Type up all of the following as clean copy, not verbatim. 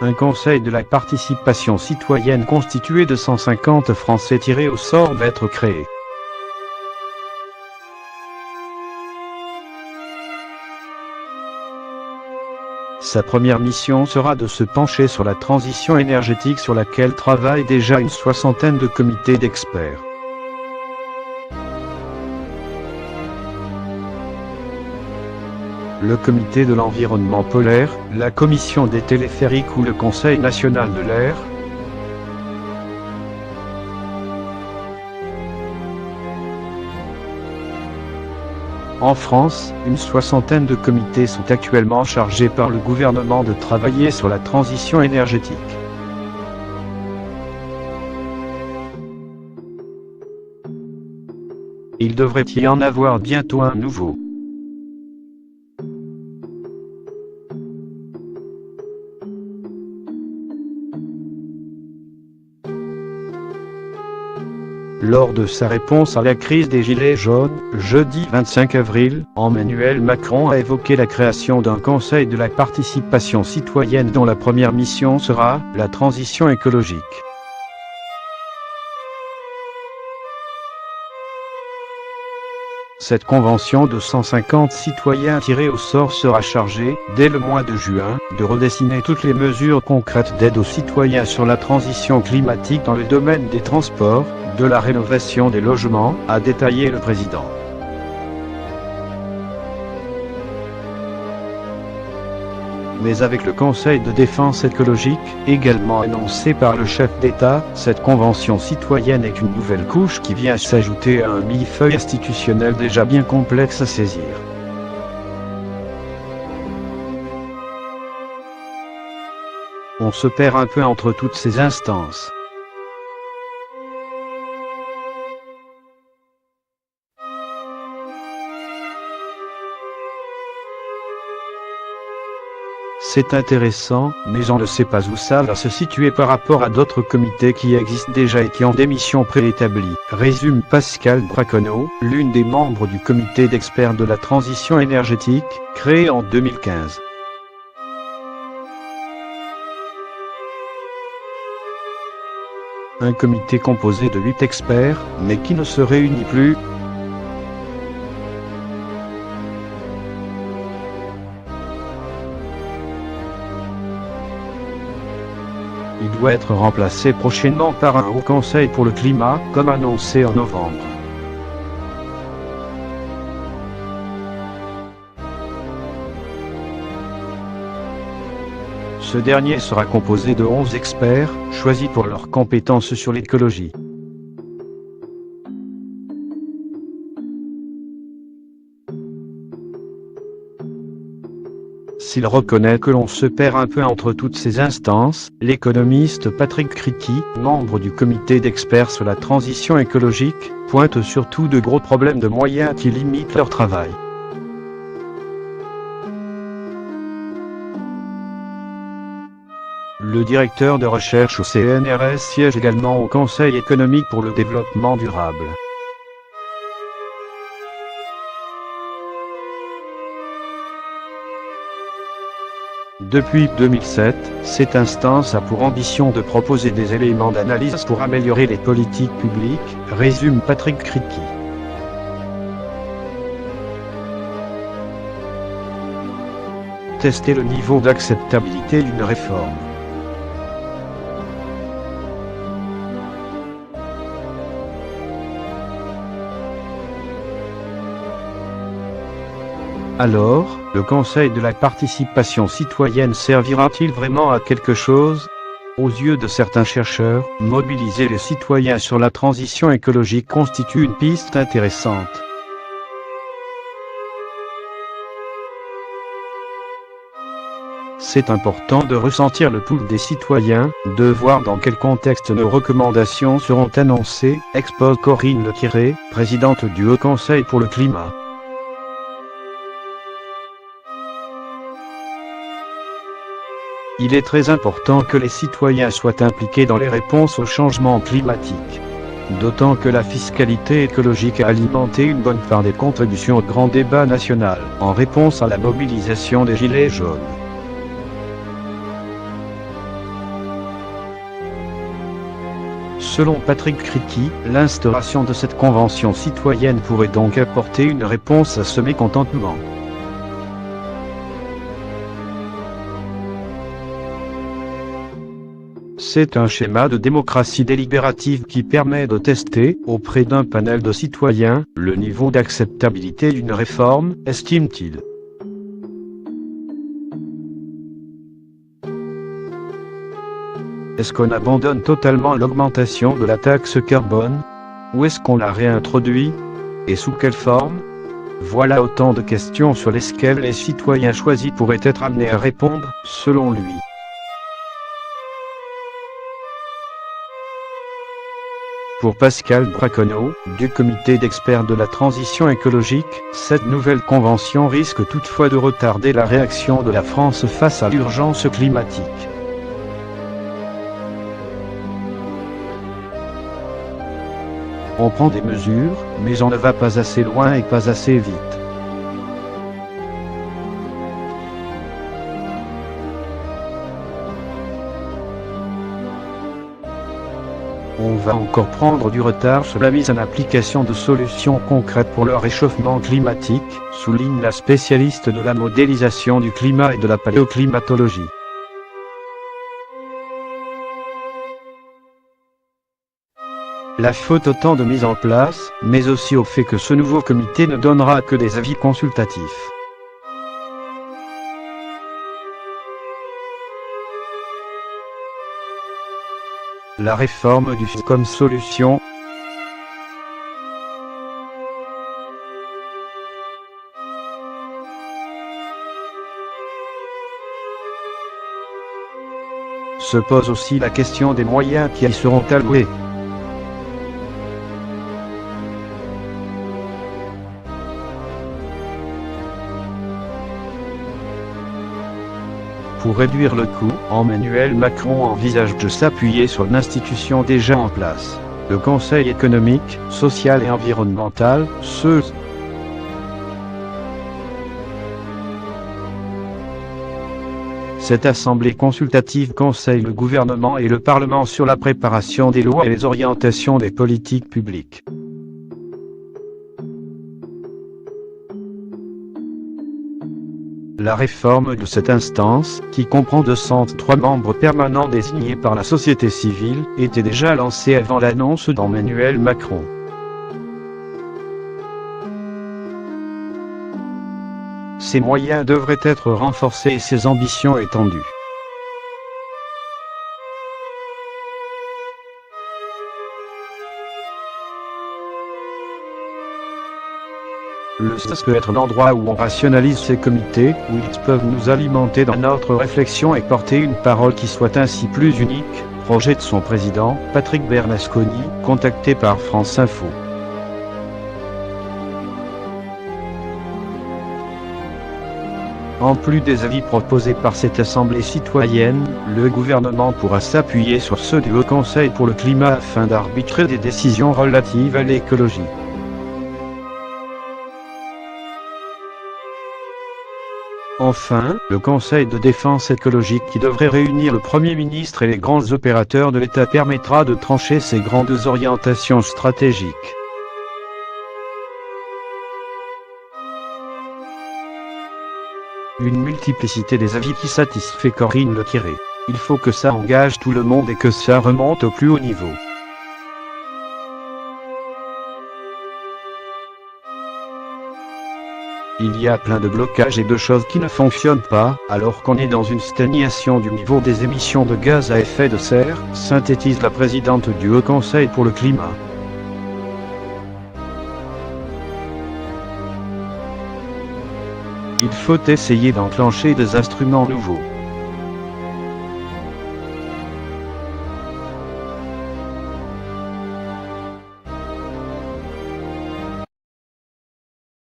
Un conseil de la participation citoyenne constitué de 150 Français tirés au sort va être créé. Sa première mission sera de se pencher sur la transition énergétique sur laquelle travaillent déjà une soixantaine de comités d'experts. Le comité de l'environnement polaire, la commission des téléphériques ou le Conseil national de l'air. En France, une soixantaine de comités sont actuellement chargés par le gouvernement de travailler sur la transition énergétique. Il devrait y en avoir bientôt un nouveau. Lors de sa réponse à la crise des Gilets jaunes, jeudi 25 avril, Emmanuel Macron a évoqué la création d'un conseil de la participation citoyenne dont la première mission sera la transition écologique. Cette convention de 150 citoyens tirés au sort sera chargée, dès le mois de juin, de redessiner toutes les mesures concrètes d'aide aux citoyens sur la transition climatique dans le domaine des transports, de la rénovation des logements, a détaillé le président. Mais avec le Conseil de défense écologique, également annoncé par le chef d'État, cette convention citoyenne est une nouvelle couche qui vient s'ajouter à un millefeuille institutionnel déjà bien complexe à saisir. On se perd un peu entre toutes ces instances. C'est intéressant, mais on ne sait pas où ça va se situer par rapport à d'autres comités qui existent déjà et qui ont des missions préétablies, résume Pascal Braconneau, l'une des membres du comité d'experts de la transition énergétique, créé en 2015. Un comité composé de 8 experts, mais qui ne se réunit plus. Il doit être remplacé prochainement par un haut conseil pour le climat, comme annoncé en novembre. Ce dernier sera composé de 11 experts, choisis pour leurs compétences sur l'écologie. S'il reconnaît que l'on se perd un peu entre toutes ces instances, l'économiste Patrick Criqui, membre du comité d'experts sur la transition écologique, pointe surtout de gros problèmes de moyens qui limitent leur travail. Le directeur de recherche au CNRS siège également au Conseil économique pour le développement durable. Depuis 2007, cette instance a pour ambition de proposer des éléments d'analyse pour améliorer les politiques publiques, résume Patrick Criqui. Tester le niveau d'acceptabilité d'une réforme. Alors, le Conseil de la participation citoyenne servira-t-il vraiment à quelque chose ? Aux yeux de certains chercheurs, mobiliser les citoyens sur la transition écologique constitue une piste intéressante. C'est important de ressentir le pouls des citoyens, de voir dans quel contexte nos recommandations seront annoncées, expose Corinne Lequiré, présidente du Haut Conseil pour le climat. Il est très important que les citoyens soient impliqués dans les réponses au changement climatique. D'autant que la fiscalité écologique a alimenté une bonne part des contributions au grand débat national, en réponse à la mobilisation des Gilets jaunes. Selon Patrick Criqui, l'instauration de cette convention citoyenne pourrait donc apporter une réponse à ce mécontentement. C'est un schéma de démocratie délibérative qui permet de tester, auprès d'un panel de citoyens, le niveau d'acceptabilité d'une réforme, estime-t-il. Est-ce qu'on abandonne totalement l'augmentation de la taxe carbone? Ou est-ce qu'on la réintroduit? Et sous quelle forme? Voilà autant de questions sur lesquelles les citoyens choisis pourraient être amenés à répondre, selon lui. Pour Pascal Braconneau, du comité d'experts de la transition écologique, cette nouvelle convention risque toutefois de retarder la réaction de la France face à l'urgence climatique. On prend des mesures, mais on ne va pas assez loin et pas assez vite. On va encore prendre du retard sur la mise en application de solutions concrètes pour le réchauffement climatique, souligne la spécialiste de la modélisation du climat et de la paléoclimatologie. La faute au temps de mise en place, mais aussi au fait que ce nouveau comité ne donnera que des avis consultatifs. La réforme du FIS comme solution. Se pose aussi la question des moyens qui y seront alloués. Pour réduire le coût, Emmanuel Macron envisage de s'appuyer sur l'institution déjà en place, le Conseil économique, social et environnemental, CESE. Cette assemblée consultative conseille le gouvernement et le Parlement sur la préparation des lois et les orientations des politiques publiques. La réforme de cette instance, qui comprend 203 membres permanents désignés par la société civile, était déjà lancée avant l'annonce d'Emmanuel Macron. Ses moyens devraient être renforcés et ses ambitions étendues. Le CESE peut être l'endroit où on rationalise ces comités, où ils peuvent nous alimenter dans notre réflexion et porter une parole qui soit ainsi plus unique, projette son président, Patrick Bernasconi, contacté par France Info. En plus des avis proposés par cette assemblée citoyenne, le gouvernement pourra s'appuyer sur ceux du Haut Conseil pour le climat afin d'arbitrer des décisions relatives à l'écologie. Enfin, le Conseil de défense écologique qui devrait réunir le Premier ministre et les grands opérateurs de l'État permettra de trancher ces grandes orientations stratégiques. Une multiplicité des avis qui satisfait Corinne Lecquéré. Il faut que ça engage tout le monde et que ça remonte au plus haut niveau. Il y a plein de blocages et de choses qui ne fonctionnent pas, alors qu'on est dans une stagnation du niveau des émissions de gaz à effet de serre, synthétise la présidente du Haut Conseil pour le climat. Il faut essayer d'enclencher des instruments nouveaux.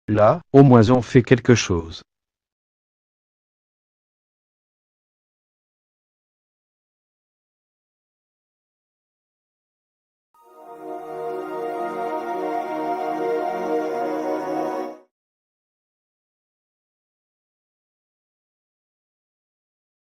Là, au moins on fait quelque chose.